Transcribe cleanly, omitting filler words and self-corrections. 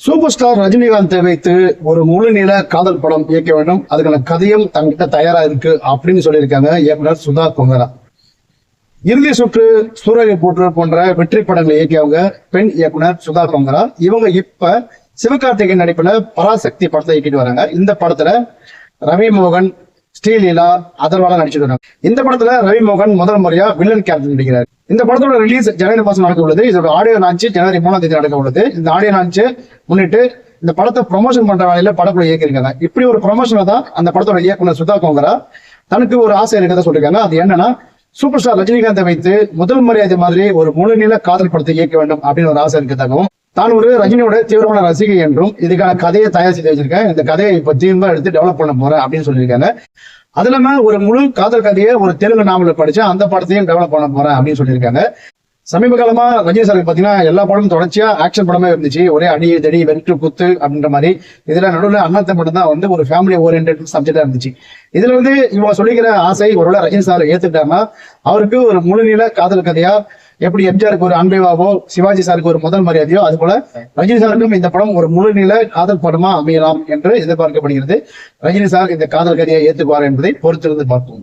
Super star ரஜினிகாந்தை வைத்து ஒரு முழு நீள காதல் படம் இயக்க வேண்டும், அதுக்கான கதையும் தங்கிட்ட தயாரா இருக்கு அப்படின்னு சொல்லியிருக்காங்க இயக்குனர் சுதா கொங்கரா. இறுதி சுற்று, சூரரை போற்று போன்ற வெற்றி படங்களை இயக்கியவங்க பெண் இயக்குனர் சுதா கொங்கரா. இவங்க இப்ப சிவகார்த்திகேயன் நடிப்புல பராசக்தி படத்தை இயக்கிட்டு வராங்க. இந்த படத்துல ரவி மோகன், ஸ்ரீலீலா, அதர்வாலா நடிச்சிட்டு வராங்க. இந்த படத்துல ரவி மோகன் முதல் முறையா வில்லன் கேரக்டர் நடிக்கிறார். இந்த படத்தோட ரிலீஸ் ஜனவரி மாசம் நடக்க உள்ளது. இதோட ஆடியோ லான்ச் ஜனவரி 3ஆம் தேதி நடக்க உள்ளது. இந்த ஆடியோ லான்ச் முன்னிட்டு இந்த படத்தை ப்ரொமோஷன் பண்ற வேலையில படக்குழு இயக்கிருக்காங்க. இப்படி ஒரு ப்ரொமோஷனை தான் அந்த படத்தோட இயக்குனர் சுதா கொங்கரா தனக்கு ஒரு ஆசை இருக்கிறதா சொல்லிருக்காங்க. அது என்னன்னா, சூப்பர் ஸ்டார் ரஜினிகாந்தை வைத்து முதல் மரியாதை மாதிரி ஒரு முழு நீள காதல் படத்தை இயக்க வேண்டும் அப்படின்னு ஒரு ஆசை இருக்கிறதாகவும், தான் ஒரு ரஜினியோட தீவிரமான ரசிகை என்றும் இதுக்கான கதையை தயார் செய்து வச்சிருக்கேன், இந்த கதையை இப்ப தீவிரமா எடுத்து டெவலப் பண்ண போறேன் அப்படின்னு சொல்லியிருக்காங்க. அது இல்லாம ஒரு முழு காதல் கதையை ஒரு தெலுங்கு நாவல படிச்சு அந்த படத்தையும் டெவலப் பண்ண போறேன் அப்படின்னு சொல்லியிருக்காங்க. சமீப காலமா ரஜினி சாருக்கு பாத்தீங்கன்னா எல்லா படமும் தொடர்ச்சியா ஆக்ஷன் படமே இருந்துச்சு. ஒரே அடி தடி வெட்டு குத்து அப்படின்ற மாதிரி. இதுல நடுவில் அண்ணாத்த படம் தான் வந்து ஒரு ஃபேமிலி ஓரியன்ட் சப்ஜெக்டா இருந்துச்சு. இதுல வந்து இவங்க சொல்லிக்கிற ஆசை ஒருவேளை ரஜினி சார் ஏத்துக்கிட்டாங்கன்னா அவருக்கு ஒரு முழு நீள காதல் கதையா, எப்படி எம்ஜிஆருக்கு ஒரு அன்பேவாவோ, சிவாஜி சாருக்கு ஒரு முதல் மரியாதையோ, அது போல ரஜினி சாருக்கும் இந்த படம் ஒரு முழு நீள காதல் படமா அமையலாம் என்று எதிர்பார்க்கப்படுகிறது. ரஜினி சார் இந்த காதல் கதையை ஏத்துக்குவார் என்பதை பொறுத்திருந்து பார்ப்போம்.